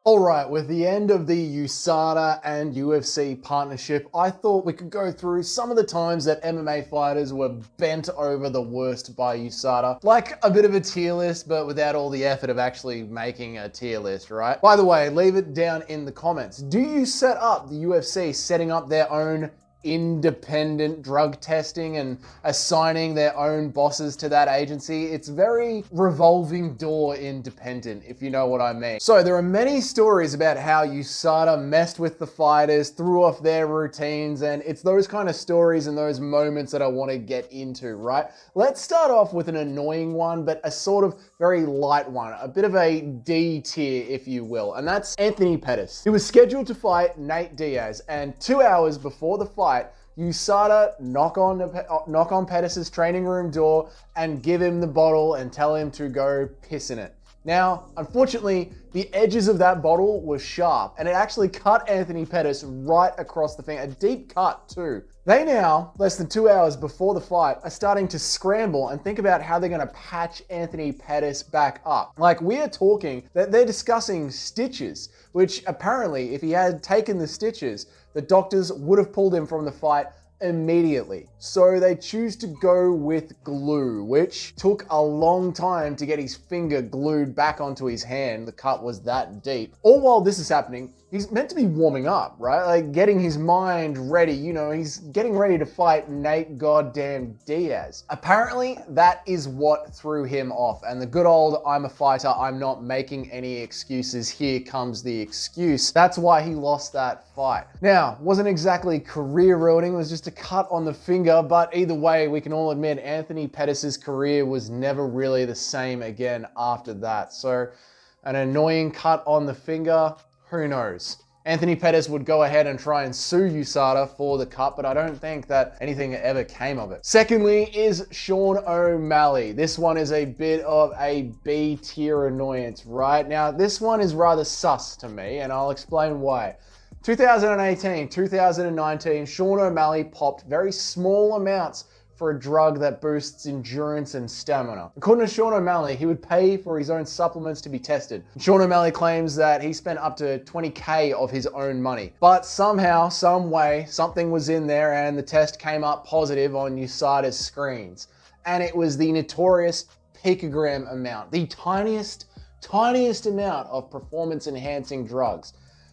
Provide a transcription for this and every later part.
Alright, with the end of the USADA and UFC partnership, I thought we could go through some of the times that MMA fighters were bent over the worst by USADA. Like a bit of a tier list, but without all the effort of actually making a tier list, right? By the way, leave it down in the comments. Do you set up the UFC setting up their own independent drug testing and assigning their own bosses to that agency? It's very revolving door independent, if you know what I mean. So there are many stories about how USADA messed with the fighters, threw off their routines, and it's those kind of stories and those moments that I want to get into, right? Let's start off with an annoying one, but a sort of very light one, a bit of a D tier, if you will, and that's Anthony Pettis. He was scheduled to fight Nate Diaz, and 2 hours before the fight, USADA knock on Pettis' training room door and give him the bottle and tell him to go piss in it. Now, unfortunately, the edges of that bottle were sharp and it actually cut Anthony Pettis right across the finger, a deep cut too. They now, less than 2 hours before the fight, are starting to scramble and think about how they're gonna patch Anthony Pettis back up. Like, we are talking that they're discussing stitches, which apparently, if he had taken the stitches, the doctors would have pulled him from the fight immediately. So they choose to go with glue, which took a long time to get his finger glued back onto his hand. The cut was that deep. All while this is happening, he's meant to be warming up, right? Like getting his mind ready. You know, he's getting ready to fight Nate goddamn Diaz. Apparently, that is what threw him off. And the good old, I'm a fighter, I'm not making any excuses, here comes the excuse. That's why he lost that fight. Now, wasn't exactly career ruining, it was just a cut on the finger, but either way, we can all admit Anthony Pettis' career was never really the same again after that. So, an annoying cut on the finger, who knows? Anthony Pettis would go ahead and try and sue USADA for the cut, but I don't think that anything ever came of it. Secondly is Sean O'Malley. This one is a bit of a B tier annoyance, right? Now, this one is rather sus to me, and I'll explain why. 2018, 2019, Sean O'Malley popped very small amounts for a drug that boosts endurance and stamina. According to Sean O'Malley, he would pay for his own supplements to be tested. Sean O'Malley claims that he spent up to $20K of his own money. But somehow, some way, something was in there and the test came up positive on USADA's screens. And it was the notorious picogram amount, the tiniest amount of performance-enhancing drugs.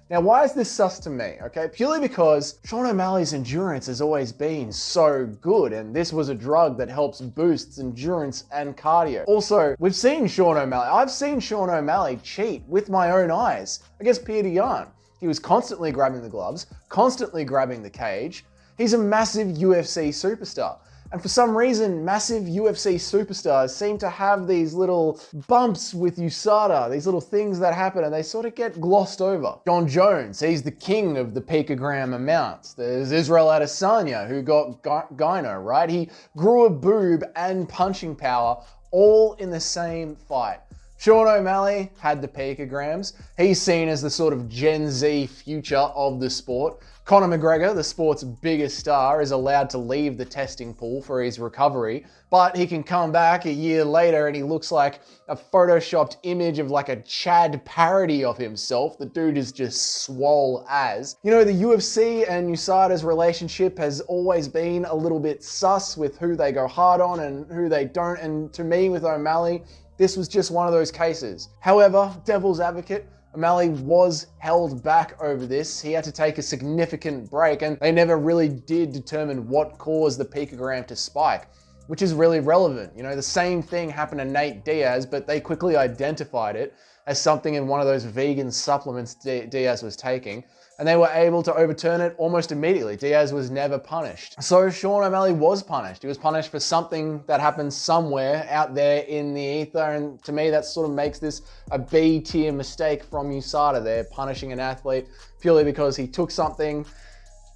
Now, why is this sus to me? Okay, purely because Sean O'Malley's endurance has always been so good, and this was a drug that helps boost endurance and cardio. Also, we've seen Sean O'Malley. I've seen Sean O'Malley cheat with my own eyes against Peter Yan. He was constantly grabbing the gloves, constantly grabbing the cage. He's a massive UFC superstar. And for some reason, massive UFC superstars seem to have these little bumps with USADA, these little things that happen and they sort of get glossed over. John Jones, he's the king of the picogram amounts. There's Israel Adesanya, who got gyno, right? He grew a boob and punching power all in the same fight. Sean O'Malley had the picograms. He's seen as the sort of Gen Z future of the sport. Conor McGregor, the sport's biggest star, is allowed to leave the testing pool for his recovery, but he can come back a year later and he looks like a photoshopped image of like a Chad parody of himself. The dude is just swole as. You know, the UFC and USADA's relationship has always been a little bit sus with who they go hard on and who they don't, and to me with O'Malley, this was just one of those cases. However, devil's advocate, O'Malley was held back over this. He had to take a significant break and they never really did determine what caused the picogram to spike, which is really relevant. You know, the same thing happened to Nate Diaz, but they quickly identified it as something in one of those vegan supplements Diaz was taking, and they were able to overturn it almost immediately. Diaz was never punished. So Sean O'Malley was punished. He was punished for something that happened somewhere out there in the ether, and to me that sort of makes this a B tier mistake from USADA. They're punishing an athlete purely because he took something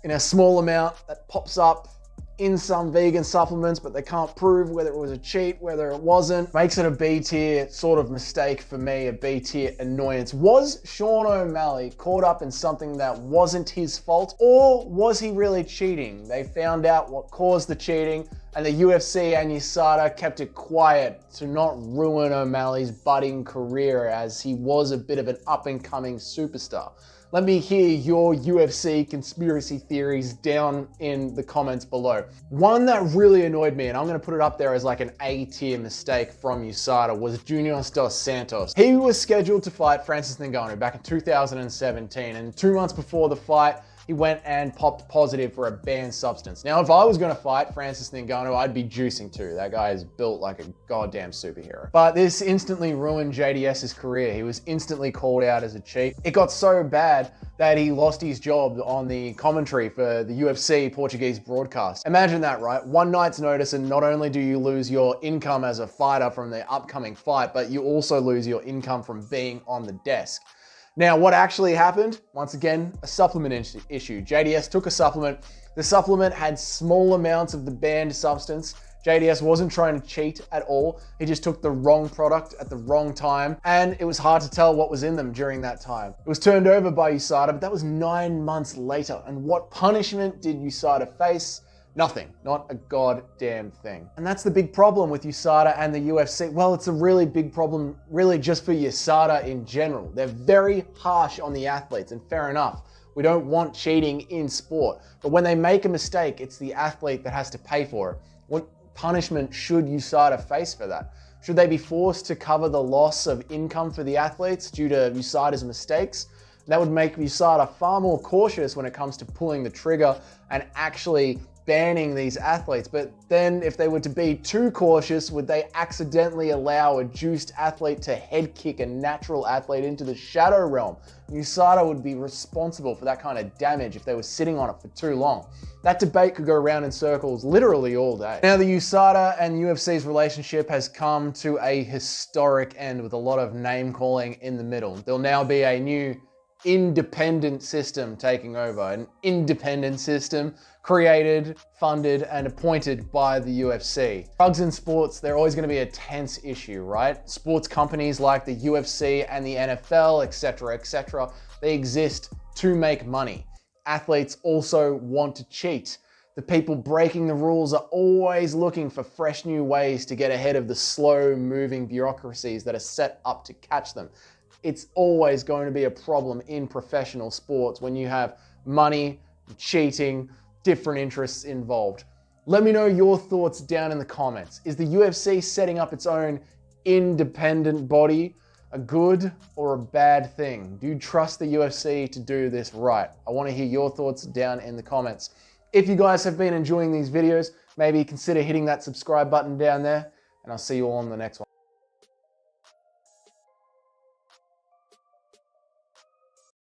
in a small amount that pops up in some vegan supplements, but they can't prove whether it was a cheat, whether it wasn't. Makes it a B tier sort of mistake for me, a B tier annoyance. Was Sean O'Malley caught up in something that wasn't his fault, or was he really cheating? They found out what caused the cheating and the UFC and USADA kept it quiet to not ruin O'Malley's budding career, as he was a bit of an up-and-coming superstar. Let me hear your UFC conspiracy theories down in the comments below. One that really annoyed me, and I'm going to put it up there as like an A-tier mistake from USADA, was Junior dos Santos. He was scheduled to fight Francis Ngannou back in 2017, and 2 months before the fight, he went and popped positive for a banned substance. Now, if I was going to fight Francis Ngannou, I'd be juicing too. That guy is built like a goddamn superhero. But this instantly ruined JDS's career. He was instantly called out as a cheat. It got so bad that he lost his job on the commentary for the UFC Portuguese broadcast. Imagine that, right? One night's notice, and not only do you lose your income as a fighter from the upcoming fight, but you also lose your income from being on the desk. Now, what actually happened? Once again, a supplement issue. JDS took a supplement. The supplement had small amounts of the banned substance. JDS wasn't trying to cheat at all. He just took the wrong product at the wrong time, and it was hard to tell what was in them during that time. It was turned over by USADA, but that was 9 months later. And what punishment did USADA face? Nothing, not a goddamn thing. And that's the big problem with USADA and the UFC. Well, it's a really big problem really just for USADA in general. They're very harsh on the athletes, and fair enough. We don't want cheating in sport. But when they make a mistake, it's the athlete that has to pay for it. What punishment should USADA face for that? Should they be forced to cover the loss of income for the athletes due to USADA's mistakes? That would make USADA far more cautious when it comes to pulling the trigger and actually banning these athletes. But then if they were to be too cautious, would they accidentally allow a juiced athlete to head kick a natural athlete into the shadow realm? USADA would be responsible for that kind of damage if they were sitting on it for too long. That debate could go around in circles literally all day. Now, the USADA and UFC's relationship has come to a historic end with a lot of name calling in the middle. There'll now be a new independent system taking over, an independent system created, funded, and appointed by the UFC. Drugs in sports, they're always going to be a tense issue, right? Sports companies like the UFC and the NFL, etc., they exist to make money. Athletes also want to cheat. The people breaking the rules are always looking for fresh new ways to get ahead of the slow-moving bureaucracies that are set up to catch them. It's always going to be a problem in professional sports when you have money, cheating, different interests involved. Let me know your thoughts down in the comments. Is the UFC setting up its own independent body a good or a bad thing? Do you trust the UFC to do this right? I want to hear your thoughts down in the comments. If you guys have been enjoying these videos, maybe consider hitting that subscribe button down there, and I'll see you all on the next one.